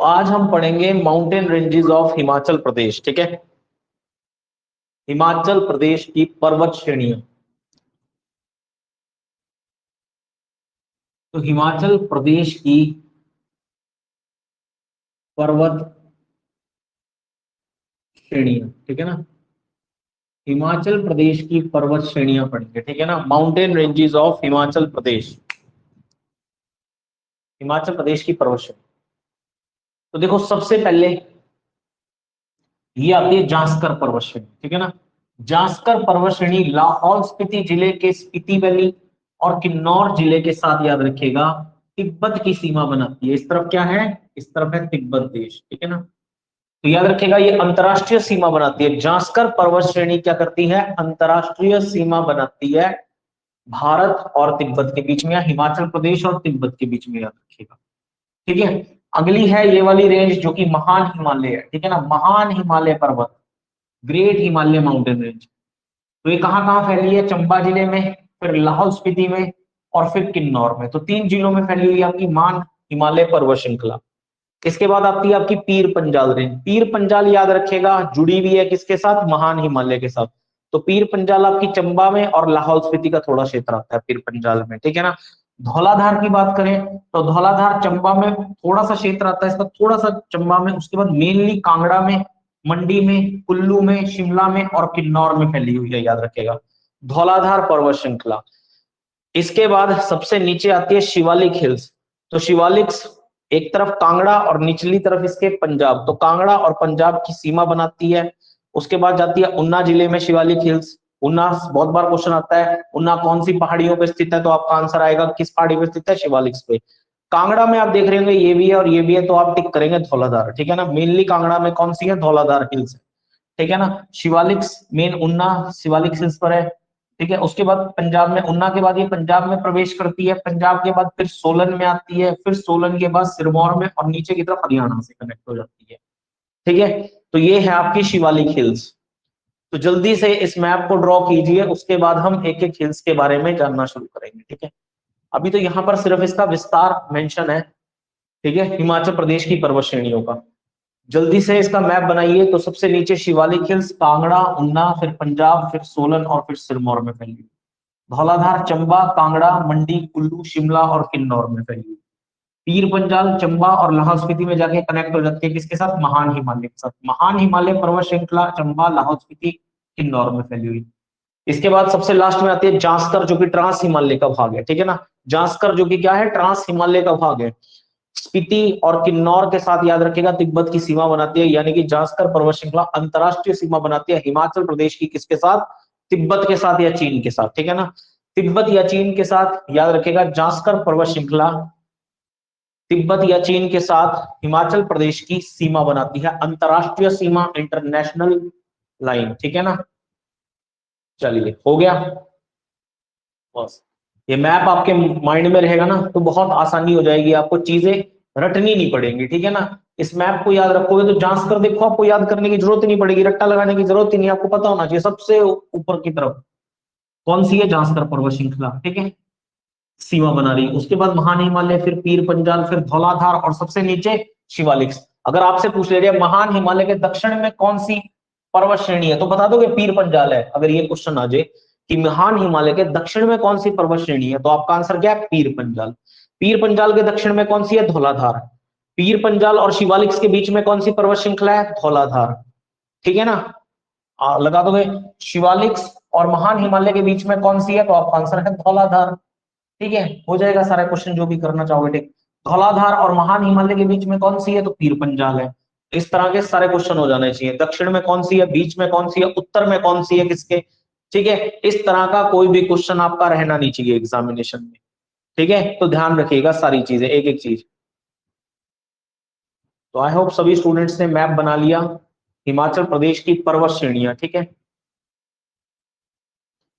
आज हम पढ़ेंगे mountain ranges of Himachal Pradesh. ठीक है, हिमाचल प्रदेश की पर्वत श्रेणियां। तो हिमाचल प्रदेश की पर्वत श्रेणियां, ठीक है ना, हिमाचल प्रदेश की पर्वत श्रेणियां पढ़ेंगे। ठीक है ना, mountain ranges of Himachal Pradesh, Himachal Pradesh की पर्वत श्रेणी। तो देखो, सबसे पहले ये आती है जांस्कर पर्वत श्रेणी। ठीक है ना, जांस्कर पर्वत श्रेणी लाहौल स्पीति जिले के स्पीति वैली और किन्नौर जिले के साथ, याद रखिएगा, तिब्बत की सीमा बनाती है। इस तरफ क्या है, इस तरफ है तिब्बत देश। ठीक है ना, तो याद रखिएगा ये अंतरराष्ट्रीय सीमा बनाती है। जांस्कर पर्वत श्रेणी क्या करती है, अंतरराष्ट्रीय सीमा बनाती है भारत और तिब्बत के बीच में, या हिमाचल प्रदेश और तिब्बत के बीच में, याद रखिएगा। ठीक है, अगली है ये वाली रेंज जो कि महान हिमालय है। ठीक है ना, महान हिमालय पर्वत, ग्रेट हिमालय माउंटेन रेंज। तो ये कहां कहां फैली है, चंबा जिले में, फिर लाहौल स्पीति में और फिर किन्नौर में। तो 3 जिलों में फैली हुई आपकी महान हिमालय पर्वत श्रृंखला। इसके बाद आती है आपकी पीर पंजाल रेंज। पीर पंजाल याद रखेगा जुड़ी हुई है किसके साथ, महान हिमालय के साथ। तो पीर पंजाल आपकी चंबा में और लाहौल स्पीति का थोड़ा क्षेत्र आता है पीर पंजाल में। ठीक है ना, धौलाधार की बात करें तो धौलाधार चंबा में थोड़ा सा क्षेत्र आता है इसका, थोड़ा सा चंबा में। उसके बाद मेनली कांगड़ा में, मंडी में, कुल्लू में, शिमला में और किन्नौर में फैली हुई है, याद रखेगा, धौलाधार पर्वत श्रृंखला। इसके बाद सबसे नीचे आती है शिवालिक हिल्स। तो शिवालिक एक तरफ कांगड़ा और निचली तरफ इसके पंजाब, तो कांगड़ा और पंजाब की सीमा बनाती है। उसके बाद जाती है उन्ना जिले में शिवालिक हिल्स। उन्ना बहुत बार क्वेश्चन आता है, उन्ना कौन सी पहाड़ियों पे स्थित है, तो आपका आंसर आएगा किस पहाड़ी पे स्थित है, शिवालिक्स पे। कांगड़ा में आप देख रहे होंगे ये भी है और ये भी है, तो आप टिक करेंगे धौलाधार। ठीक है ना, मेनली कांगड़ा में कौन सी है, धौलाधार हिल्स है। ठीक है ना, शिवालिक्स मेन उन्ना शिवालिक हिल्स पर है। ठीक है, उसके बाद पंजाब में, उन्ना के बाद ये पंजाब में प्रवेश करती है, पंजाब के बाद फिर सोलन में आती है, फिर सोलन के बाद सिरमौर में और नीचे की तरफ हरियाणा से कनेक्ट हो जाती है। ठीक है, तो ये है आपकी शिवालिक हिल्स। तो जल्दी से इस मैप को ड्रॉ कीजिए, उसके बाद हम एक एक हिल्स के बारे में जानना शुरू करेंगे। ठीक है, अभी तो यहाँ पर सिर्फ इसका विस्तार मेंशन है। ठीक है, हिमाचल प्रदेश की पर्वत श्रेणियों का। जल्दी से इसका मैप बनाइए। तो सबसे नीचे शिवालिक हिल्स, कांगड़ा, उन्ना, फिर पंजाब, फिर सोलन और फिर सिरमौर में फैली। धौलाधार चंबा, कांगड़ा, मंडी, कुल्लू, शिमला और किन्नौर में फैली। पीर पंजाल चंबा और लाहौल स्पीति में जाके कनेक्ट हो जाती है किसके साथ, महान हिमालय के साथ। महान हिमालय पर्वत श्रृंखला चंबा, लाहौल स्पीति, किन्नौर में फैली हुई। इसके बाद सबसे लास्ट में आती है जांस्कर जो कि ट्रांस हिमालय का भाग है। ठीक है ना, जांस्कर जो कि क्या है, ट्रांस हिमालय का भाग है। स्पीति और किन्नौर के साथ, याद रखिएगा, तिब्बत की सीमा बनाती है। यानी कि जांस्कर पर्वत श्रृंखला अंतरराष्ट्रीय सीमा बनाती है हिमाचल प्रदेश की किसके साथ, तिब्बत के साथ या चीन के साथ। ठीक है ना, तिब्बत या चीन के साथ, याद रखिएगा, जांस्कर पर्वत श्रृंखला तिब्बत या चीन के साथ हिमाचल प्रदेश की सीमा बनाती है, अंतरराष्ट्रीय सीमा, इंटरनेशनल लाइन। ठीक है ना, चलिए हो गया बस। ये मैप आपके माइंड में रहेगा ना तो बहुत आसानी हो जाएगी, आपको चीजें रटनी नहीं पड़ेंगी। ठीक है ना, इस मैप को याद रखोगे तो जांच कर देखो, आपको याद करने की जरूरत नहीं पड़ेगी, रट्टा लगाने की जरूरत ही नहीं, आपको पता होना चाहिए सबसे ऊपर की तरफ कौन सी है, जांस्कर पर्वत श्रृंखला। ठीक है, सीमा बना रही। उसके बाद महान हिमालय, फिर पीर पंजाल, फिर धौलाधार और सबसे नीचे शिवालिक्स। अगर आपसे पूछ ले रहे महान हिमालय के दक्षिण में कौन सी पर्वत श्रेणी है, तो बता दोगे पीर पंजाल है। अगर ये क्वेश्चन आ जाए कि महान हिमालय के दक्षिण में कौन सी पर्वत श्रेणी है, तो आपका आंसर क्या है, पीर पंजाल। पीर पंजाल के दक्षिण में कौन सी है, धौलाधार। पीर पंजाल और शिवालिक्स के बीच में कौन सी पर्वत श्रृंखला है, धौलाधार। ठीक है ना, लगा दोगे। शिवालिक्स और महान हिमालय के बीच में कौन सी है, तो आपका आंसर है धौलाधार। ठीक है, हो जाएगा सारा क्वेश्चन जो भी करना चाहोगे। ठीक, धौलाधार और महान हिमालय के बीच में कौन सी है, तो पीर पंजाल है। इस तरह के सारे क्वेश्चन हो जाने चाहिए। दक्षिण में कौन सी है, बीच में कौन सी है, उत्तर में कौन सी है किसके। ठीक है, इस तरह का कोई भी क्वेश्चन आपका रहना नहीं चाहिए एग्जामिनेशन में। ठीक है, तो ध्यान रखिएगा सारी चीजें, एक एक चीज। तो आई होप सभी स्टूडेंट्स ने मैप बना लिया हिमाचल प्रदेश की पर्वत श्रेणियां। ठीक है,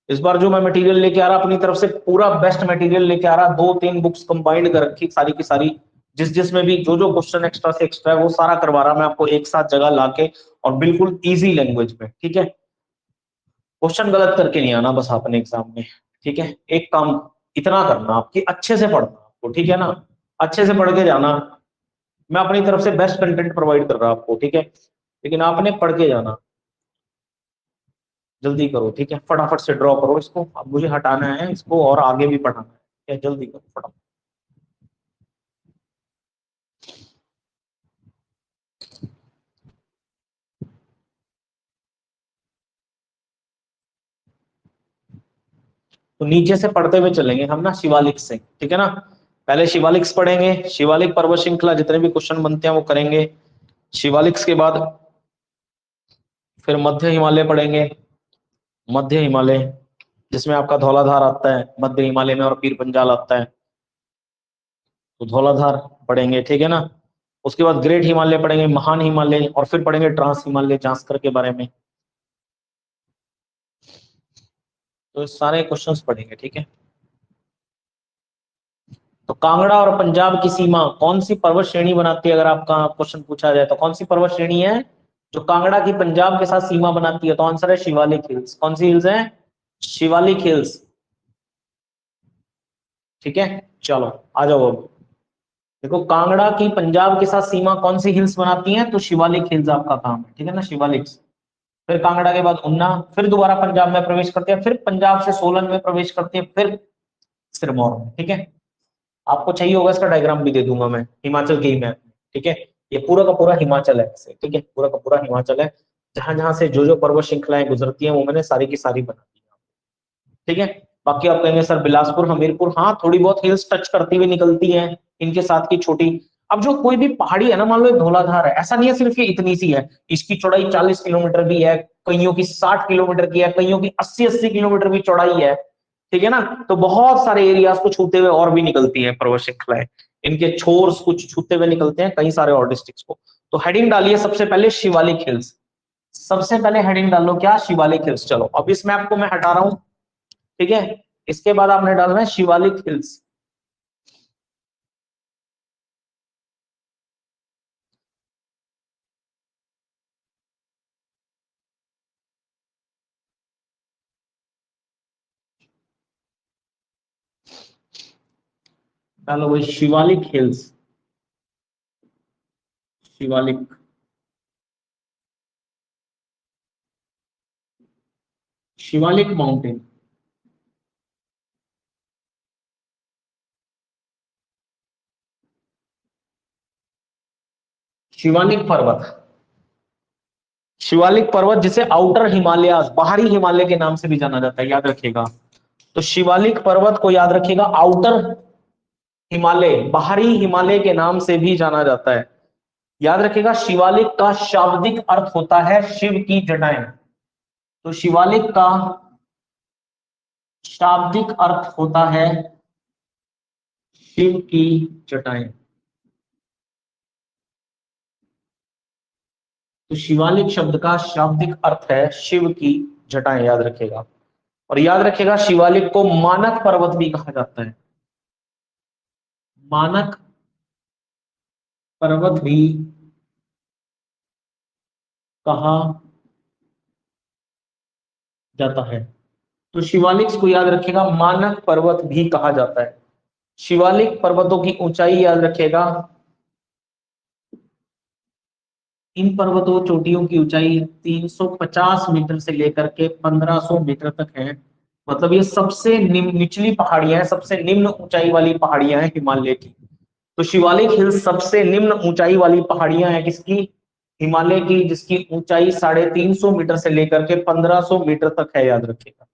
इस बार जो मैं मटेरियल लेके आ रहा अपनी तरफ से पूरा बेस्ट मटेरियल लेके आ रहा, 2-3 बुक्स कंबाइंड कर रखी सारी की सारी, जिसमें भी जो जो क्वेश्चन एक्स्ट्रा से एक्स्ट्रा है वो सारा करवा रहा मैं आपको एक साथ जगह लाके, और बिल्कुल इजी लैंग्वेज में। ठीक है, क्वेश्चन गलत करके नहीं आना बस आपने एग्जाम में। ठीक है, एक काम इतना करना आपकी अच्छे से पढ़ना आपको। ठीक है ना, अच्छे से पढ़ के जाना, मैं अपनी तरफ से बेस्ट कंटेंट प्रोवाइड कर रहा हूं आपको, ठीक है, लेकिन आपने पढ़ के जाना। जल्दी करो, ठीक है, फटाफट से ड्रॉ करो इसको, अब मुझे हटाना है इसको और आगे भी पढ़ाना है, ठीक है, जल्दी करो फटाफट। तो नीचे से पढ़ते हुए चलेंगे हम ना, शिवालिक से, ठीक है ना। पहले शिवालिक्स पढ़ेंगे, शिवालिक पर्वत श्रृंखला जितने भी क्वेश्चन बनते हैं वो करेंगे। शिवालिक्स के बाद फिर मध्य हिमालय पढ़ेंगे। मध्य हिमालय जिसमें आपका धौलाधार आता है मध्य हिमालय में और पीर पंजाल आता है, तो धौलाधार पढ़ेंगे, ठीक है ना। उसके बाद ग्रेट हिमालय पढ़ेंगे, महान हिमालय, और फिर पढ़ेंगे ट्रांस हिमालय जांस्कर के बारे में। तो सारे क्वेश्चंस पढ़ेंगे, ठीक है। तो कांगड़ा और पंजाब की सीमा कौन सी पर्वत श्रेणी बनाती है, अगर आपका क्वेश्चन पूछा जाए तो कौन सी पर्वत श्रेणी है जो कांगड़ा की पंजाब के साथ सीमा बनाती है, तो आंसर है शिवालिक हिल्स। कौन सी हिल्स है? शिवालिक हिल्स, ठीक है। चलो आ जाओ अब देखो, कांगड़ा की पंजाब के साथ सीमा कौन सी हिल्स बनाती है, तो शिवालिक हिल्स आपका काम है, ठीक है ना, शिवालिक। फिर कांगड़ा के बाद उन्ना, फिर दोबारा पंजाब में प्रवेश करते हैं, फिर पंजाब से सोलन में प्रवेश करते हैं, फिर सिरमौर में, ठीक है। आपको चाहिए होगा इसका डायग्राम भी दे दूंगा मैं, हिमाचल की मैप, ठीक है। ये पूरा का पूरा हिमाचल है ऐसे, ठीक है, पूरा का पूरा हिमाचल है। जहां जहां से जो जो पर्वत श्रृंखलाएं गुजरती हैं वो मैंने सारी की सारी बना दी, ठीक है। बाकी आप कहेंगे सर बिलासपुर हमीरपुर, हाँ थोड़ी बहुत हिल्स टच करती हुई निकलती हैं इनके साथ की छोटी। अब जो कोई भी पहाड़ी है ना, मान लो एक धौलाधार है, ऐसा नहीं है सिर्फ ये इतनी सी है, इसकी चौड़ाई 40 किलोमीटर भी है, कईयों की 60 किलोमीटर की है, कईयों की 80-80 किलोमीटर भी चौड़ाई है, ठीक है ना। तो बहुत सारे एरियाज को छूते हुए और भी निकलती है पर्वत श्रृंखलाएं, इनके छोर्स कुछ छूते हुए निकलते हैं कई सारे और डिस्ट्रिक्ट्स को। तो हेडिंग डालिए सबसे पहले शिवालिक हिल्स, सबसे पहले हेडिंग डालो क्या, शिवालिक हिल्स। चलो अब इस मैप को मैं हटा रहा हूं, ठीक है। इसके बाद आपने डालना है शिवालिक हिल्स। डालो भाई शिवालिक हिल्स, शिवालिक, शिवालिक माउंटेन, शिवालिक पर्वत, शिवालिक पर्वत जिसे आउटर हिमालय, बाहरी हिमालय के नाम से भी जाना जाता है, याद रखिएगा। तो शिवालिक पर्वत को याद रखिएगा आउटर हिमालय, बाहरी हिमालय के नाम से भी जाना जाता है। याद रखिएगा शिवालिक का शाब्दिक अर्थ होता है शिव की जटाएं। तो शिवालिक का शाब्दिक अर्थ होता है शिव की जटाएं। तो शिवालिक शब्द का शाब्दिक अर्थ है शिव की जटाएं, याद रखेगा। और याद रखेगा शिवालिक को मानक पर्वत भी कहा जाता है, मानक पर्वत भी कहा जाता है। तो शिवालिक को याद रखेगा मानक पर्वत भी कहा जाता है। शिवालिक पर्वतों की ऊंचाई याद रखेगा, इन पर्वतों चोटियों की ऊंचाई 350 मीटर से लेकर के 1500 मीटर तक है। मतलब ये सबसे निचली पहाड़ियां हैं, सबसे निम्न ऊंचाई वाली पहाड़ियां हैं हिमालय की। तो शिवालिक हिल्स सबसे निम्न ऊंचाई वाली पहाड़ियां हैं किसकी, हिमालय की, जिसकी ऊंचाई 350 मीटर से लेकर के 1500 मीटर तक है, याद रखेगा।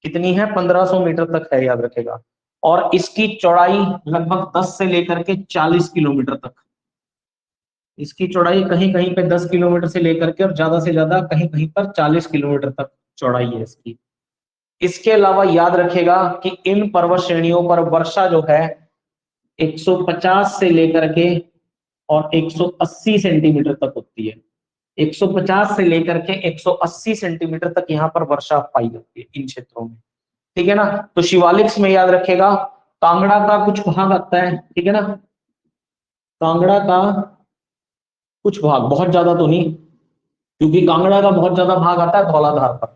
कितनी है, 1500 मीटर तक है, याद रखेगा। और इसकी चौड़ाई लगभग 10 से लेकर के 40 किलोमीटर तक, इसकी चौड़ाई कहीं कहीं पे 10 किलोमीटर से लेकर के और ज्यादा से ज्यादा कहीं कहीं पर 40 किलोमीटर तक चौड़ाई है इसकी। इसके अलावा याद रखेगा कि इन पर्वत श्रेणियों पर वर्षा जो है 150 से लेकर के और 180 सेंटीमीटर तक होती है। 150 से लेकर के 180 सेंटीमीटर तक यहाँ पर वर्षा पाई जाती है इन क्षेत्रों में, ठीक है ना। तो शिवालिक्स में याद रखेगा कांगड़ा का कुछ भाग आता है, ठीक है ना, कांगड़ा का कुछ भाग, बहुत ज्यादा तो नहीं, क्योंकि कांगड़ा का बहुत ज्यादा भाग आता है धौलाधार पर,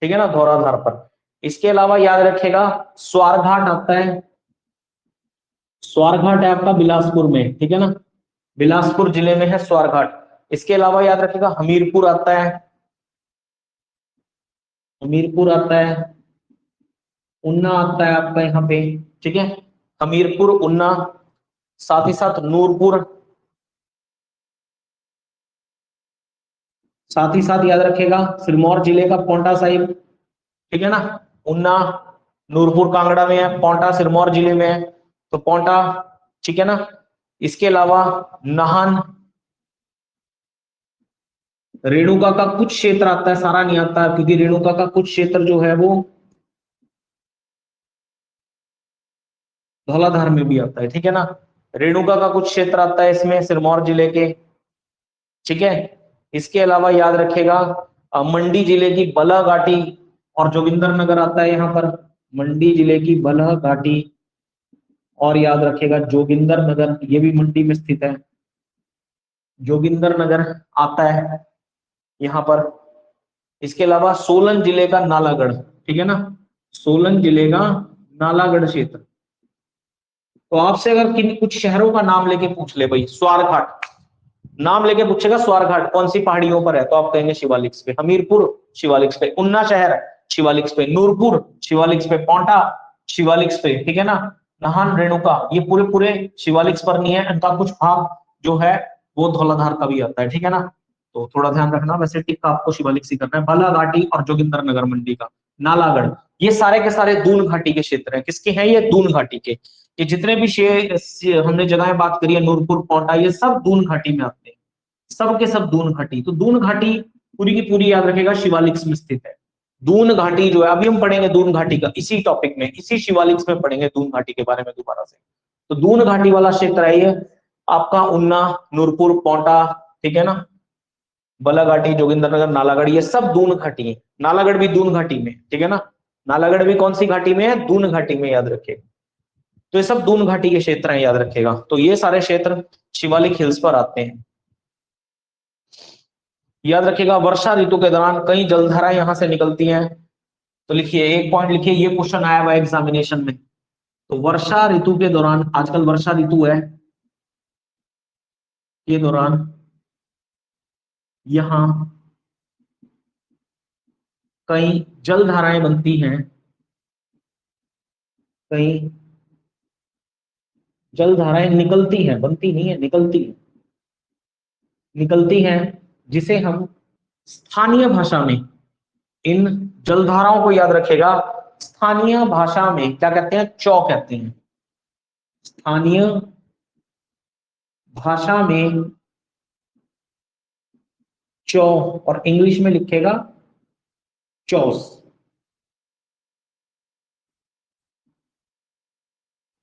ठीक है ना, धौलाधार पर। इसके अलावा याद रखेगा स्वारघाट आता है, स्वारघाट है आपका बिलासपुर में, ठीक है ना, बिलासपुर जिले में है स्वारघाट। इसके अलावा याद रखिएगा हमीरपुर आता है, हमीरपुर आता है, उन्ना आता है आपका यहाँ पे, ठीक है, हमीरपुर, उन्ना, साथ ही साथ नूरपुर, साथ ही साथ याद रखिएगा सिरमौर जिले का पोंटा साहिब, ठीक है ना, उन्ना, नूरपुर कांगड़ा में है, पोंटा सिरमौर जिले में है, तो पोंटा, ठीक है ना। इसके अलावा नाहन, रेणुका का कुछ क्षेत्र आता है, सारा नहीं आता है, क्योंकि रेणुका का कुछ क्षेत्र जो है वो धौलाधार में भी आता है, ठीक है ना। रेणुका का कुछ क्षेत्र आता है इसमें सिरमौर जिले के, ठीक है। इसके अलावा याद रखेगा मंडी जिले की बलह घाटी और जोगिंदर नगर आता है यहाँ पर, मंडी जिले की बलह घाटी, और याद रखेगा जोगिंदर नगर, ये भी मंडी में स्थित है, जोगिंदर नगर आता है यहाँ पर। इसके अलावा सोलन जिले का नालागढ़, ठीक है ना, सोलन जिले का नालागढ़ क्षेत्र। तो आपसे अगर किन कुछ शहरों का नाम लेके पूछ ले भाई, स्वारघाट नाम लेके पूछेगा, स्वारघाट कौन सी पहाड़ियों पर है, तो आप कहेंगे शिवालिक्स पे, हमीरपुर शिवालिक्स पे, उन्ना शहर शिवालिक्स पे, नूरपुर शिवालिक्स पे, पोंटा शिवालिक्स पे, ठीक है ना, नाहन, रेणुका, ये पूरे पूरे शिवालिक्स पर नहीं है, इनका कुछ भाग जो है वो धौलाधार का भी आता है, ठीक है ना। तो थोड़ा ध्यान रखना, वैसे टिक आपको शिवालिक ही करना है। बालाघाटी और जोगिंदर नगर मंडी का, नालागढ़, ये सारे के सारे दून घाटी के क्षेत्र हैं। किसके हैं ये? दून घाटी के। ये जितने भी हमने जगह बात करी है, नूरपुर, पोंटा, ये सब दून घाटी में आते हैं, सब के सब दून घाटी। तो दून घाटी पूरी की पूरी याद रखेगा शिवालिक्स में स्थित है। दून घाटी जो है, अभी हम पढ़ेंगे दून घाटी का, इसी टॉपिक में, इसी शिवालिक्स में पढ़ेंगे दून घाटी के बारे में दोबारा से। तो दून घाटी वाला क्षेत्र है ये आपका, उन्ना, नूरपुर, पोंटा, ठीक है ना, बलाघाटी, जोगिंदरनगर, नालागढ़, ये सब दून घाटी है। नालागढ़ भी दून घाटी में, ठीक है ना, नालागढ़ भी कौन सी घाटी में है? दून घाटी में, याद रखिएगा। तो ये सब दून घाटी के क्षेत्र हैं, याद रखिएगा। तो ये सारे क्षेत्र शिवालिक हिल्स पर आते हैं। याद रखिएगा वर्षा ऋतु के दौरान कई जलधाराएं यहां से निकलती हैं। तो लिखिए, एक पॉइंट लिखिए, ये क्वेश्चन आया हुआ एग्जामिनेशन में। तो वर्षा ऋतु के दौरान, आजकल वर्षा ऋतु है, के दौरान यहां कई जलधाराएं बनती हैं, कई जलधाराएं निकलती हैं, बनती नहीं है, निकलती है, निकलती हैं, जिसे हम स्थानीय भाषा में, इन जलधाराओं को याद रखेगा, स्थानीय भाषा में क्या कहते हैं? चौ कहते हैं। स्थानीय भाषा में चौ, और इंग्लिश में लिखेगा चौस।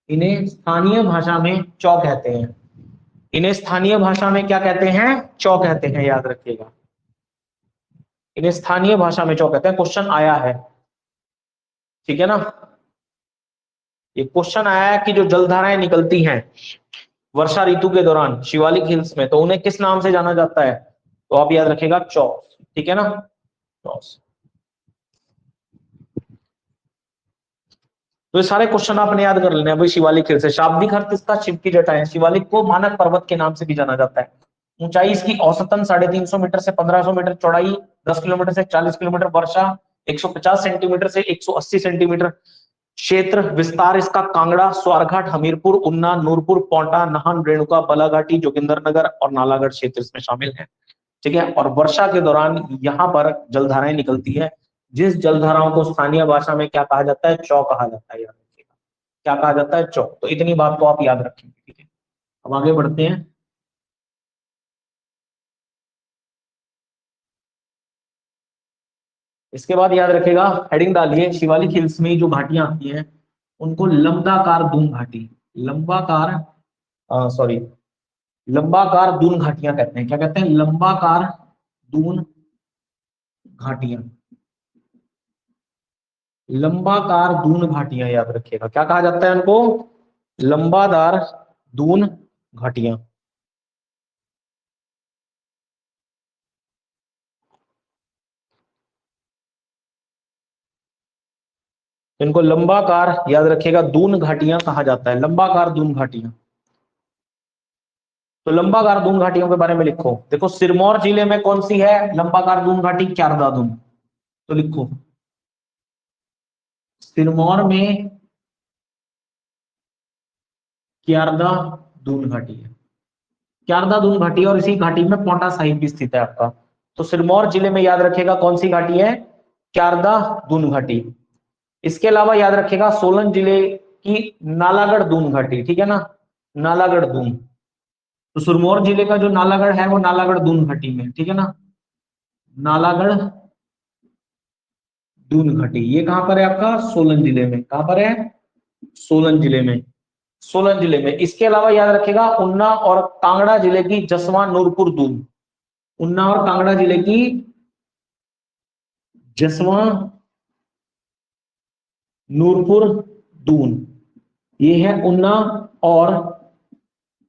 इन्हें स्थानीय भाषा में चौ कहते हैं। इन्हें स्थानीय भाषा में क्या कहते हैं? चौ कहते हैं, याद रखिएगा। इन्हें स्थानीय भाषा में चौ कहते हैं। क्वेश्चन आया है, ठीक है ना, ये क्वेश्चन आया है कि जो जलधाराएं निकलती हैं वर्षा ऋतु के दौरान शिवालिक हिल्स में, तो उन्हें किस नाम से जाना जाता है? तो आप याद रखिएगा चौस, ठीक है ना, चौस। तो ये सारे क्वेश्चन आपने याद कर लेने हैं भाई। शिवालिक हिल्स है, शाब्दिक अर्थ इसका शिव की जटाएं। शिवालिक को मानक पर्वत के नाम से भी जाना जाता है। ऊंचाई इसकी औसतन 350 मीटर से 1500 मीटर, चौड़ाई 10 किलोमीटर से 40 किलोमीटर, वर्षा 150 सेंटीमीटर से 180 सेंटीमीटर, क्षेत्र विस्तार इसका कांगड़ा, स्वारघाट, हमीरपुर, उन्ना, नूरपुर, पोंटा, नाहन, रेणुका, बलाघाटी, जोगिंदरनगर और नालागढ़ क्षेत्र इसमें शामिल है, ठीक है। और वर्षा के दौरान यहाँ पर जलधाराएं निकलती है, जिस जलधाराओं को स्थानीय भाषा में क्या कहा जाता है? चौ कहा जाता है, याद रखिएगा। क्या कहा जाता है? चौ। तो इतनी बात को आप याद रखेंगे, ठीक है। अब आगे बढ़ते हैं। इसके बाद याद रखेगा, हेडिंग डालिए, शिवालिक हिल्स में जो घाटियां आती हैं उनको लंबाकार दून घाटी, लंबाकार, सॉरी, लंबाकार दून घाटियां कहते हैं। क्या कहते हैं? लंबाकार दून घाटियां, लंबाकार दून घाटियां, याद रखिएगा। क्या कहा जाता है उनको? लंबादार दून घाटियां। इनको लंबाकार, याद रखिएगा, दून घाटियां कहा जाता है, लंबाकार दून घाटियां। तो लंबाकार दून घाटियों के बारे में लिखो। देखो सिरमौर जिले में कौन सी है लंबाकार दून घाटी, क्यारदा दून। तो लिखो सिरमौर में क्यारदा दून घाटी है, क्यारदा दून घाटी, और इसी घाटी में पोंटा साहिब भी स्थित है आपका। तो सिरमौर जिले में याद रखेगा कौन सी घाटी है, क्यारदा दून घाटी। इसके अलावा याद रखेगा सोलन जिले की नालागढ़ दून घाटी, ठीक है ना, नालागढ़ दून। तो सिरमौर जिले का जो नालागढ़ है वो नालागढ़ दून घाटी में, ठीक है ना, नालागढ़ दून घाटी। ये कहां पर है आपका, सोलन जिले में। कहां पर है, सोलन जिले में, सोलन जिले में। इसके अलावा याद रखेगा उन्ना और कांगड़ा जिले की जसवां नूरपुर दून, उन्ना और कांगड़ा जिले की जसवां नूरपुर दून, ये है उन्ना और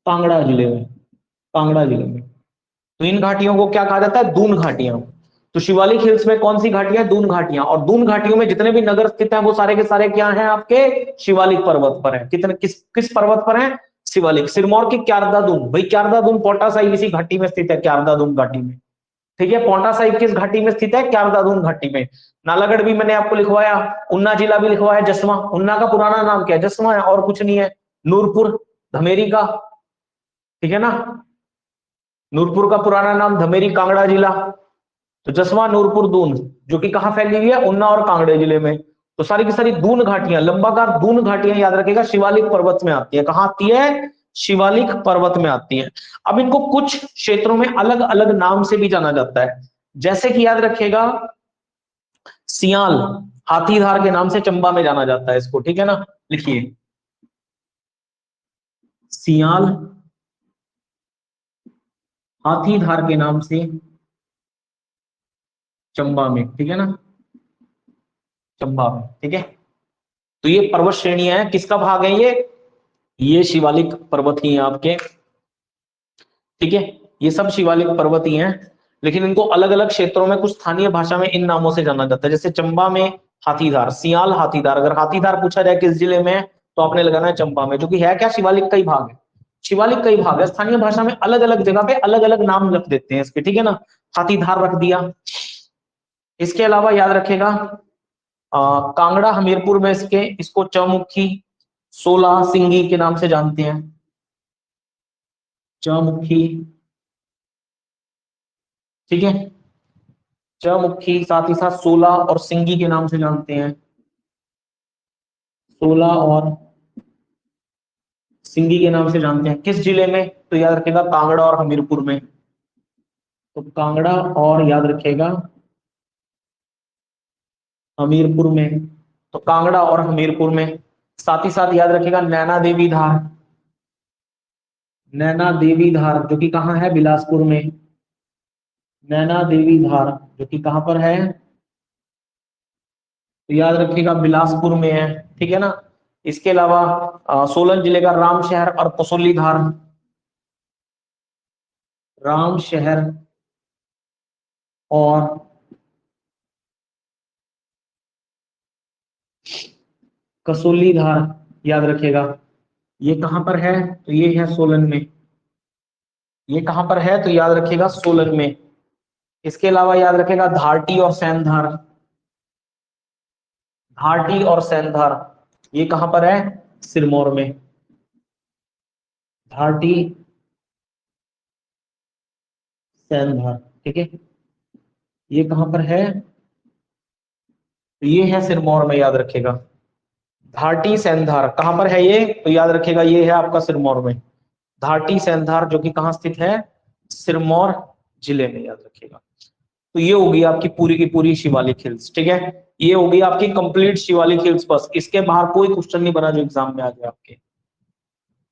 कांगड़ा जिले में, कांगड़ा जिले में। तो इन घाटियों को क्या कहा जाता है, दून घाटियां। तो शिवालिक हिल्स में कौन सी घाटियां, दून घाटियां। और दून घाटियों में जितने भी नगर स्थित हैं वो सारे के सारे क्या हैं आपके, शिवालिक पर्वत पर है। कितने, किस किस पर्वत पर है, शिवालिक। सिरमौर की क्यारदा दून, भाई क्यारदा दून पोंटा साहिब इसी घाटी में स्थित है, क्यारदा दून घाटी में, ठीक है। पोंटा साहिब किस घाटी में स्थित है, क्यारदा दून घाटी में। नालागढ़ भी मैंने आपको लिखवाया, उन्ना जिला भी लिखवाया, जसवा। उन्ना का पुराना नाम क्या है, जसवा है, और कुछ नहीं है। नूरपुर धमेरी का, ठीक है ना, नूरपुर का पुराना नाम धमेरी, कांगड़ा जिला। तो जसवा नूरपुर दून जो कि कहां फैली हुई है, उन्ना और कांगड़े जिले में। तो सारी की सारी दून घाटियां, लंबाकार दून घाटियां याद रखेगा शिवालिक पर्वत में आती है। कहां आती है, शिवालिक पर्वत में आती है। अब इनको कुछ क्षेत्रों में अलग अलग नाम से भी जाना जाता है, जैसे कि याद रखेगा सियाल हाथीधार के नाम से चंबा में जाना जाता है इसको, ठीक है ना। लिखिए सियाल हाथीधार के नाम से चंबा में, ठीक है ना, चंबा में, ठीक है। तो ये पर्वत श्रेणियां हैं, किसका भाग है ये शिवालिक पर्वत ही हैं आपके, ठीक है। ये सब शिवालिक पर्वत ही हैं, लेकिन इनको अलग अलग क्षेत्रों में कुछ स्थानीय भाषा में इन नामों से जाना जाता है। जैसे चंबा में हाथीधार, सियाल हाथीधार। अगर हाथीधार पूछा जाए किस जिले में है तो आपने लगाना है चंबा में, जो कि है क्या, शिवालिक का ही भाग है, शिवालिक का ही भाग है। स्थानीय भाषा में अलग अलग जगह पे अलग अलग नाम रख देते हैं इसके, ठीक है ना। हाथीधार रख दिया। इसके अलावा याद रखेगा कांगड़ा हमीरपुर में इसको चौमुखी, सोला सिंगी के नाम से जानते हैं, चौमुखी, ठीक है, चौमुखी। साथ ही साथ सोला और सिंगी के नाम से जानते हैं, सोला और सिंगी के नाम से जानते हैं। किस जिले में, तो याद रखेगा कांगड़ा और हमीरपुर में। तो कांगड़ा और याद रखेगा हमीरपुर में, तो कांगड़ा और हमीरपुर में। साथ ही साथ याद रखेगा नैना देवी धार, नैना देवी धार जो कि कहाँ है, बिलासपुर में। नैना देवी धार जो कि कहां पर है, तो याद रखिएगा बिलासपुर में है, ठीक है ना। इसके अलावा सोलन जिले का राम शहर और कसौली धार, राम शहर और कसौली धार याद रखिएगा। ये कहां पर है, तो ये है सोलन में। ये कहां पर है, तो याद रखिएगा सोलन में। इसके अलावा याद रखेगा धारटी और सैंधार, धारटी और सैंधार ये कहां पर है, सिरमौर में। धारटी सैंधार, ठीक है, ये कहां पर है, तो ये है सिरमौर में, याद रखेगा। धारटी सैंधार कहां पर है ये, तो याद रखेगा ये है आपका सिरमौर में। धारटी सैंधार जो कि कहां स्थित है, सिरमौर जिले में, याद रखेगा। तो ये होगी आपकी पूरी की पूरी शिवालिक हिल्स, ठीक है। ये होगी आपकी कंप्लीट शिवालिक हिल्स। बस इसके बाहर कोई क्वेश्चन नहीं बना जो एग्जाम में आ गया आपके,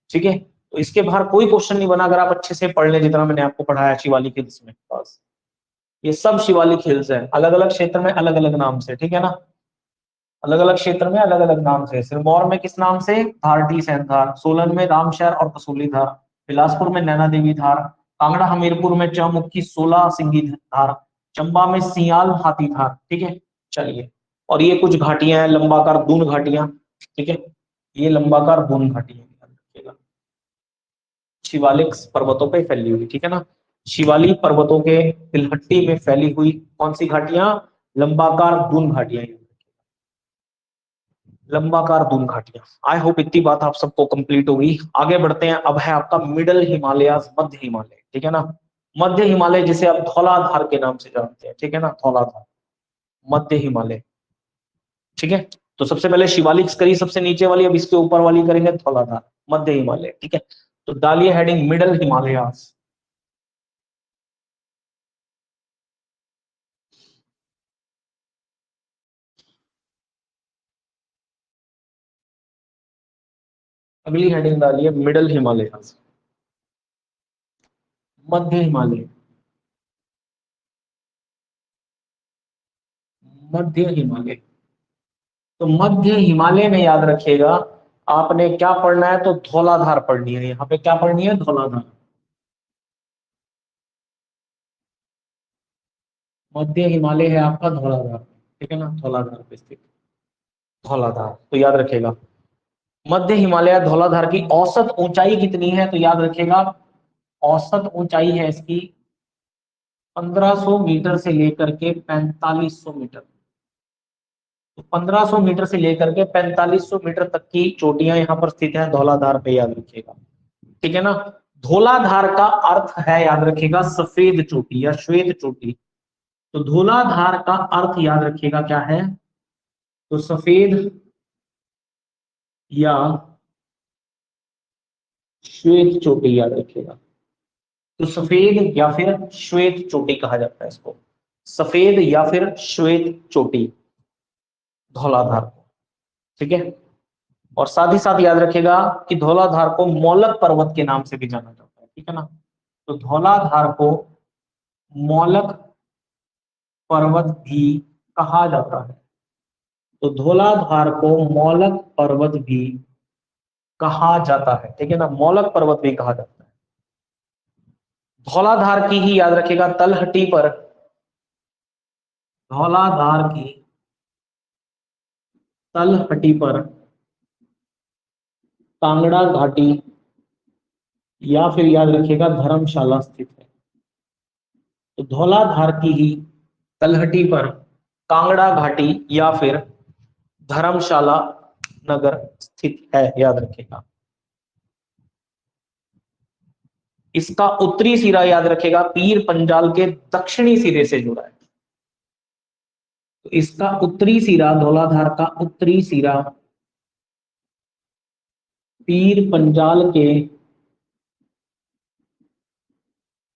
ठीक है। तो इसके बाहर कोई क्वेश्चन नहीं बना अगर आप अच्छे से पढ़ लें जितना मैंने आपको पढ़ाया शिवालिक हिल्स में। बस ये सब शिवालिक हिल्स है, अलग अलग क्षेत्र में अलग अलग नाम से, ठीक है ना, अलग अलग क्षेत्र में अलग अलग नाम से। सिरमौर में किस नाम से, धारटी सैंधार। सोलन में रामशहर और कसौली धार। बिलासपुर में नैना देवी धार। कांगड़ा हमीरपुर में चौमुखी, सोला सिंगी धार। चंबा में सियाल हाथी धार, ठीक है। चलिए, और ये कुछ घाटियां हैं, लंबाकार दून घाटियां, ठीक है, ये लंबाकार दून घाटियां। शिवालिक पर्वतों पे फैली हुई, ठीक है ना। शिवालिक पर्वतों के तिलहट्टी में फैली हुई कौन सी घाटियां? लंबाकार दून घाटियां, लंबाकार दून घाटियां। आई होप इतनी बात आप सबको कंप्लीट होगी। आगे बढ़ते हैं, अब है आपका मिडल हिमालय, मध्य हिमालय, ठीक है ना। मध्य हिमालय जिसे आप धौलाधार के नाम से जानते हैं, ठीक है ना, धौलाधार, मध्य हिमालय, ठीक है। तो सबसे पहले शिवालिक करी सबसे नीचे वाली, अब इसके ऊपर वाली करेंगे धौलाधार, मध्य हिमालय, ठीक है। तो डालिए हेडिंग मिडल हिमालयास। अगली हेडिंग डालिए मिडल हिमालयास, मध्य हिमालय, मध्य हिमालय। तो मध्य हिमालय में याद रखिएगा आपने क्या पढ़ना है, तो धौलाधार पढ़नी है। यहाँ पे क्या पढ़नी है? धौलाधार। मध्य हिमालय है आपका धौलाधार, ठीक है ना, धौलाधार पे स्थित धौलाधार, तो याद रखिएगा। मध्य हिमालय धौलाधार की औसत ऊंचाई कितनी है? तो याद रखिएगा औसत ऊंचाई है इसकी 1500 मीटर से लेकर के 4500 मीटर। तो 1500 मीटर से लेकर के 4500 मीटर तक की चोटियां यहाँ पर स्थित है धौलाधार पे, याद रखिएगा, ठीक है ना। धौलाधार का अर्थ है, याद रखिएगा, सफेद चोटी या श्वेत चोटी। तो धौलाधार का अर्थ याद रखिएगा क्या है? तो सफेद या श्वेत चोटी, याद रखिएगा। तो सफेद या फिर श्वेत चोटी कहा जाता है इसको, सफेद या फिर श्वेत चोटी, धौलाधार को, ठीक है। और साथ ही साथ याद रखिएगा कि धौलाधार को मौलक पर्वत के नाम से भी जाना जाता है, ठीक है ना। तो धौलाधार को मौलक पर्वत भी कहा जाता है। तो धौलाधार को मौलक पर्वत भी कहा जाता है, ठीक है ना, मौलक पर्वत भी कहा जाता है। धौलाधार की ही याद रखिएगा तलहटी पर, धौलाधार की तलहटी पर कांगड़ा घाटी या फिर याद रखिएगा धर्मशाला स्थित है। तो धौलाधार की ही तलहटी पर कांगड़ा घाटी या फिर धर्मशाला नगर स्थित है, याद रखिएगा। इसका उत्तरी सिरा याद रखिएगा पीर पंजाल के दक्षिणी सिरे से जुड़ा है। तो इसका उत्तरी सिरा, धौलाधार का उत्तरी सिरा पीर पंजाल के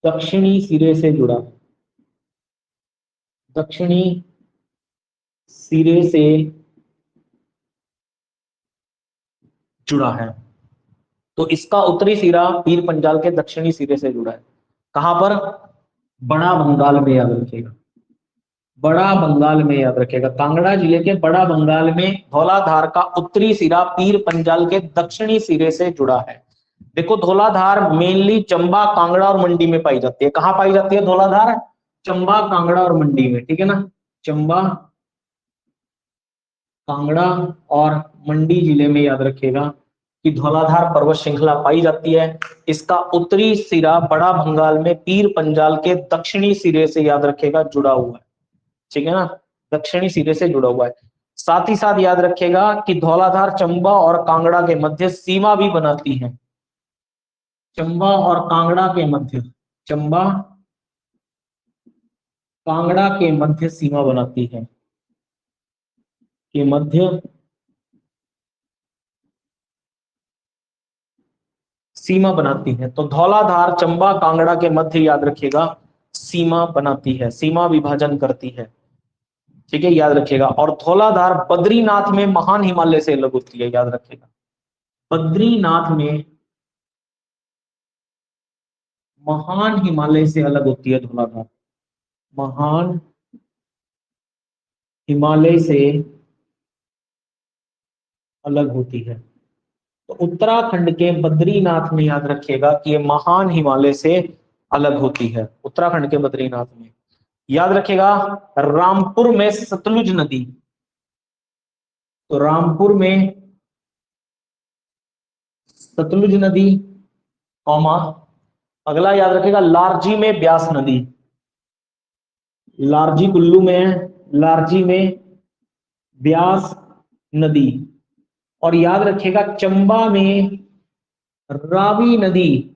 दक्षिणी सिरे से जुड़ा, दक्षिणी सिरे से जुड़ा है। तो इसका उत्तरी सिरा पीर पंजाल के दक्षिणी सिरे से जुड़ा है। कहां पर? बड़ा बंगाल में, याद रखिएगा, बड़ा बंगाल में, याद रखिएगा। कांगड़ा जिले के बड़ा बंगाल में धौलाधार का उत्तरी सिरा पीर पंजाल के दक्षिणी सिरे से जुड़ा है। देखो धौलाधार मेनली चंबा, कांगड़ा और मंडी में पाई जाती है। कहां पाई जाती है धौलाधार? चंबा, कांगड़ा और मंडी में, ठीक है ना। चंबा, कांगड़ा और मंडी जिले में याद रखिएगा कि धौलाधार पर्वत श्रृंखला पाई जाती है। इसका उत्तरी सिरा बड़ा बंगाल में पीर पंजाल के दक्षिणी सिरे से, याद रखिएगा, जुड़ा हुआ है, ठीक है ना, दक्षिणी सिरे से जुड़ा हुआ है। साथ ही साथ याद रखिएगा कि धौलाधार चंबा और कांगड़ा के मध्य सीमा भी बनाती है। चंबा और कांगड़ा के मध्य, चंबा कांगड़ा के मध्य सीमा बनाती है, के मध्य सीमा बनाती है। तो धौलाधार चंबा कांगड़ा के मध्य, याद रखिएगा, सीमा बनाती है, सीमा विभाजन करती है, ठीक है, याद रखिएगा। और धौलाधार बद्रीनाथ में महान हिमालय से अलग होती है, याद रखिएगा, बद्रीनाथ में महान हिमालय से अलग होती है धौलाधार, महान हिमालय से अलग होती है। तो उत्तराखंड के बद्रीनाथ में याद रखिएगा कि ये महान हिमालय से अलग होती है, उत्तराखंड के बद्रीनाथ में। याद रखिएगा रामपुर में सतलुज नदी, तो रामपुर में सतलुज नदी कॉमा, अगला याद रखेगा लारजी में ब्यास नदी, लारजी कुल्लू में है, लारजी में ब्यास नदी, और याद रखेगा चंबा में रावी नदी,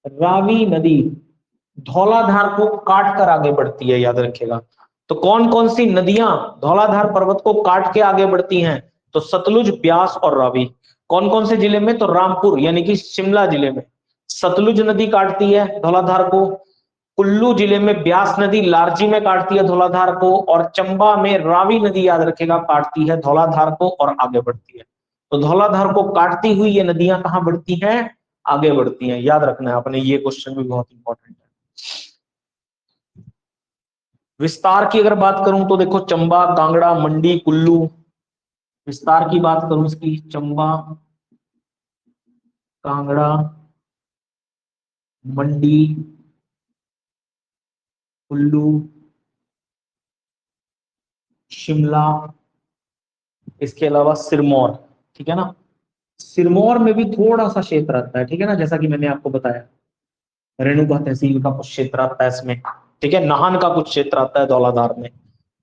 रावी नदी धौलाधार को काट कर आगे बढ़ती है, याद रखेगा। तो कौन कौन सी नदियां धौलाधार पर्वत को काट के आगे बढ़ती हैं? तो सतलुज, ब्यास और रावी। कौन कौन से जिले में? तो रामपुर यानी कि शिमला जिले में सतलुज नदी काटती है धौलाधार को, कुल्लू जिले में ब्यास नदी लारजी में काटती है धौलाधार को, और चंबा में रावी नदी, याद रखेगा, काटती है धौलाधार को और आगे बढ़ती है। तो धौलाधार को काटती हुई ये नदियां कहां बढ़ती हैं? आगे बढ़ती हैं, याद रखना है अपने, ये क्वेश्चन भी बहुत इंपॉर्टेंट है। विस्तार की अगर बात करूं तो देखो चंबा, कांगड़ा, मंडी, कुल्लू, विस्तार की बात करूं इसकी, चंबा, कांगड़ा, मंडी, कुल्लू, शिमला, इसके अलावा सिरमौर, ठीक है ना। सिरमौर में भी थोड़ा सा क्षेत्र आता है, ठीक है ना, जैसा कि मैंने आपको बताया रेणुका तहसील का कुछ क्षेत्र आता है इसमें, ठीक है। नाहन का कुछ क्षेत्र आता है धौलाधार में,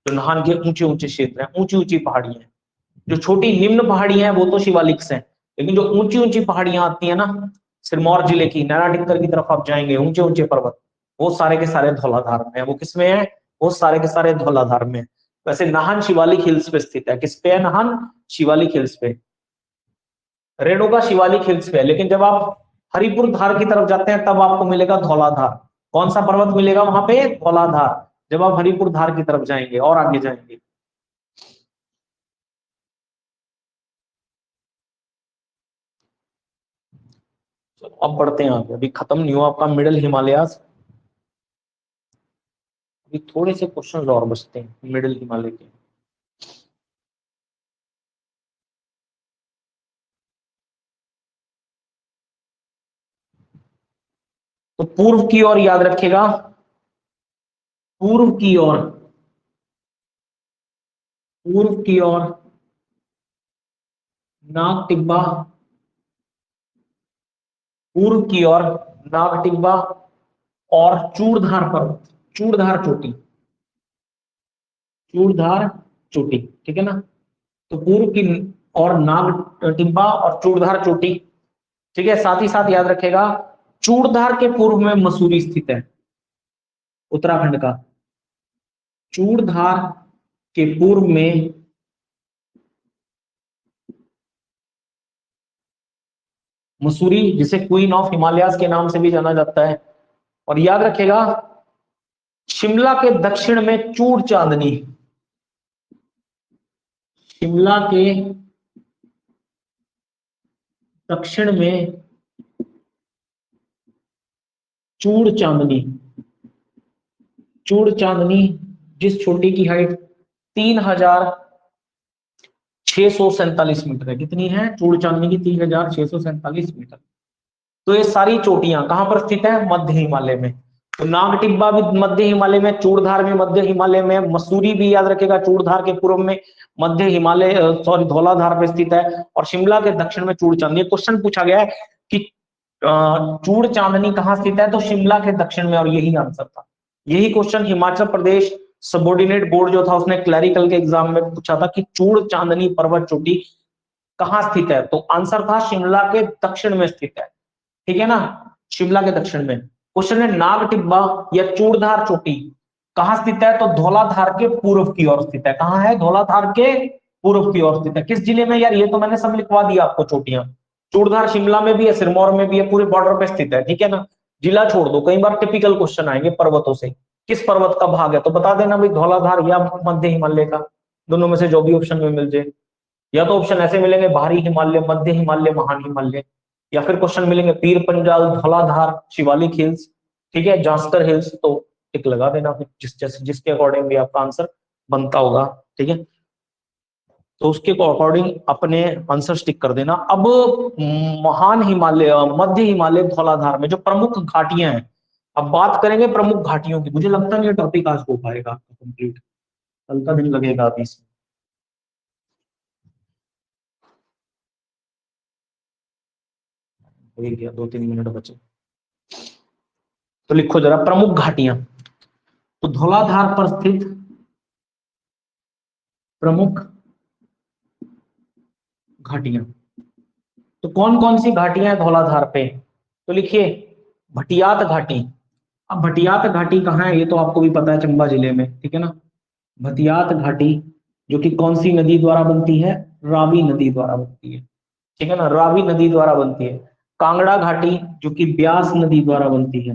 तो नाहन के ऊंचे ऊंचे क्षेत्र हैं, ऊंची ऊंची पहाड़ियां हैं। जो छोटी निम्न पहाड़ियां हैं वो तो शिवालिक्स हैं, लेकिन जो ऊंची ऊंची पहाड़ियां आती है ना, सिरमौर जिले की नैना टिक्कर की तरफ आप जाएंगे, ऊंचे ऊंचे पर्वत, वो सारे के सारे धौलाधार में है। वो किसमें है? वो सारे के सारे धौलाधार में है। वैसे नाहन शिवालिक हिल्स पे स्थित है। किस पे है नाहन? शिवालिक हिल्स पे। रेणुका शिवालिक हिल्स पे है, लेकिन जब आप हरिपुर धार की तरफ जाते हैं तब आपको मिलेगा धौलाधार। कौन सा पर्वत मिलेगा वहां पे? धौलाधार, जब आप हरिपुर धार की तरफ जाएंगे और आगे जाएंगे। चलो अब बढ़ते हैं आगे, अभी खत्म नहीं हुआ आपका मिडिल हिमालयाज, अभी थोड़े से क्वेश्चन और बचते हैं मिडिल हिमालय के। तो पूर्व की ओर याद रखेगा, पूर्व की ओर, पूर्व की ओर नाग टिब्बा, पूर्व की ओर नाग टिब्बा और चूड़धार पर्वत, चूड़धार चोटी, चूड़धार चोटी, ठीक है ना। तो पूर्व की और नाग टिब्बा और चूड़धार चोटी, ठीक है। साथ ही साथ याद रखेगा चूड़धार के पूर्व में मसूरी स्थित है, उत्तराखंड का। चूड़धार के पूर्व में मसूरी, जिसे क्वीन ऑफ हिमालयाज के नाम से भी जाना जाता है। और याद रखेगा शिमला के दक्षिण में चूड़ चांदनी, शिमला के दक्षिण में चूड़ चांदनी, चूड़ चांदनी जिस चोटी की हाइट 3647 मीटर है। कितनी है? चूड़ चांदनी की 3647 मीटर। तो ये सारी चोटियां कहां पर स्थित है? मध्य हिमालय में। तो नाग टिब्बा भी मध्य हिमालय में, चूड़धार भी मध्य हिमालय में, मसूरी भी याद रखेगा चूड़धार के पूर्व में मध्य हिमालय, सॉरी धौलाधार पे स्थित है, और शिमला के दक्षिण में चूड़ चांदनी। क्वेश्चन पूछा गया है कि चूड़ चांदनी कहां स्थित है? तो शिमला के दक्षिण में, और यही आंसर था। यही question Himachal Pradesh subordinate board जो था उसने क्लैरिकल के एग्जाम में पूछा था कि चूड़ चांदनी पर्वत चोटी कहां स्थित है, तो आंसर था शिमला के दक्षिण में स्थित है, ठीक है ना, शिमला के दक्षिण में। क्वेश्चन है नाग टिब्बा या चूड़धार चोटी कहां स्थित है? तो धौलाधार के पूर्व की ओर स्थित है। कहां है? धौलाधार के पूर्व की ओर स्थित है। किस जिले में? यार ये तो मैंने सब लिखवा दिया आपको चोटियां। चूड़धार शिमला में भी है, सिरमौर में भी है, पूरे बॉर्डर पे स्थित है, ठीक है ना। जिला छोड़ दो, कई बार टिपिकल क्वेश्चन आएंगे पर्वतों से, किस पर्वत का भाग है, तो बता देना भाई धौलाधार या मध्य हिमालय का, दोनों में से जो भी ऑप्शन में मिल जाए। या तो ऑप्शन ऐसे मिलेंगे बाहरी हिमालय, मध्य हिमालय, महान हिमालय, या फिर क्वेश्चन मिलेंगे पीर पंजाल, धौलाधार, शिवालिक हिल्स, ठीक है, जास्कर हिल्स। तो टिक लगा देना फिर जिसके अकॉर्डिंग भी आपका आंसर बनता होगा, ठीक है। तो उसके अकॉर्डिंग अपने आंसर टिक कर देना। अब महान हिमालय, मध्य हिमालय, धौलाधार में जो प्रमुख घाटियां हैं, अब बात करेंगे प्रमुख घाटियों की। मुझे लगता नहीं ये टॉपिक आज हो पाएगा कंप्लीट, कल का दिन लगेगा अभी इसमें। हो ही गया, 2-3 मिनट बचे। तो लिखो जरा प्रमुख घाटियां। तो धौलाधार पर स्थित प्रमुख घाटियां, तो कौन कौन सी घाटियां हैं धौलाधार पे? तो लिखिए भटियात घाटी। अब भटियात घाटी कहाँ है ये तो आपको भी पता है, चंबा जिले में, ठीक है ना। भटियात घाटी जो कि कौन सी नदी द्वारा बनती है? रावी नदी द्वारा बनती है, ठीक है ना, रावी नदी द्वारा बनती है। कांगड़ा घाटी जो कि ब्यास नदी द्वारा बनती है,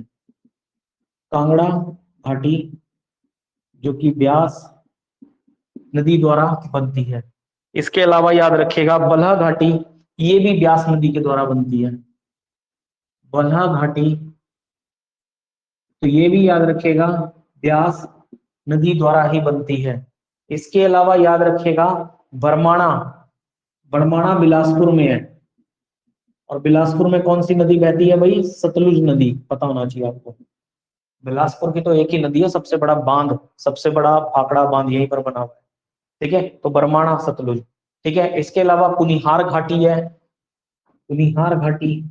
कांगड़ा घाटी जो कि ब्यास नदी द्वारा बनती है। इसके अलावा याद रखिएगा बल्ह घाटी, ये भी ब्यास नदी के द्वारा बनती है, बल्ह घाटी, तो ये भी याद रखिएगा ब्यास नदी द्वारा ही बनती है। इसके अलावा याद रखिएगा बरमाणा, बरमाणा बिलासपुर में है, और बिलासपुर में कौन सी नदी बहती है भाई? सतलुज नदी, पता होना चाहिए आपको। बिलासपुर की तो एक ही नदी है, सबसे बड़ा बांध, सबसे बड़ा भाखड़ा बांध यहीं पर बना हुआ है, ठीक है। तो बरमाणा सतलुज, ठीक है। इसके अलावा कुनिहार घाटी है, कुनिहार घाटी,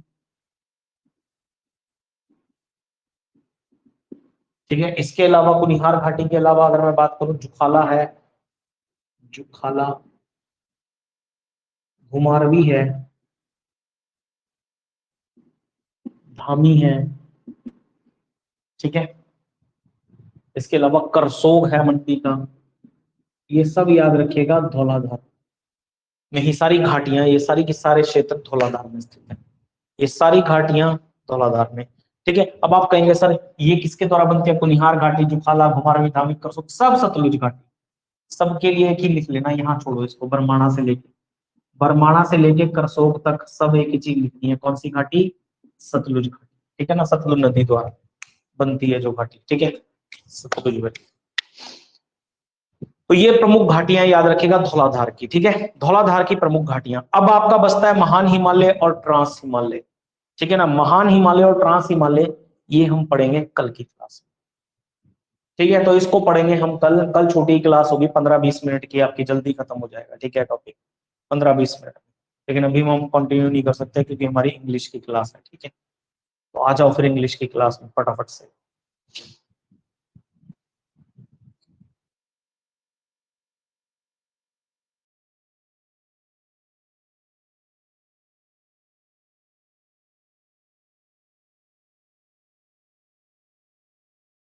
ठीक है। इसके अलावा कुनिहार घाटी के अलावा अगर मैं बात करूं, जुखाला है, जुखाला, घुमारवी है, धामी है, ठीक है। इसके अलावा करसोग है मंडी का, ये सब याद रखिएगा धौलाधार में ही सारी घाटियां, ये सारी के सारे क्षेत्र धौलाधार में स्थित है, ये सारी घाटियां धौलाधार में, ठीक है। अब आप कहेंगे सर ये किसके द्वारा बनती है? कुनिहार घाटी, जुखाला, घुमारवी, धामी, करसोग, सब सतलुज घाटी। सबके लिए एक ही लिख लेना, यहाँ छोड़ो इसको, बरमाणा से लेके करसोग तक सब एक ही चीज लिखनी है, कौन सी घाटी? सतलुज घाटी, ठीक है ना, सतलुज नदी द्वारा बनती है जो घाटी, ठीक है, सतलुज घाटी। तो ये प्रमुख घाटियां याद रखिएगा धौलाधार की, ठीक है, धौलाधार की प्रमुख घाटियां। अब आपका बचता है महान हिमालय और ट्रांस हिमालय, ठीक है ना। महान हिमालय और ट्रांस हिमालय ये हम पढ़ेंगे कल की क्लास में, ठीक है। तो इसको पढ़ेंगे हम कल, कल छोटी क्लास होगी 15-20 मिनट की आपकी, जल्दी खत्म हो जाएगा, ठीक है, टॉपिक 15-20 मिनट, लेकिन अभी हम कंटिन्यू नहीं कर सकते क्योंकि हमारी इंग्लिश की क्लास है, ठीक है। तो आ जाओ फिर इंग्लिश की क्लास में फटाफट से।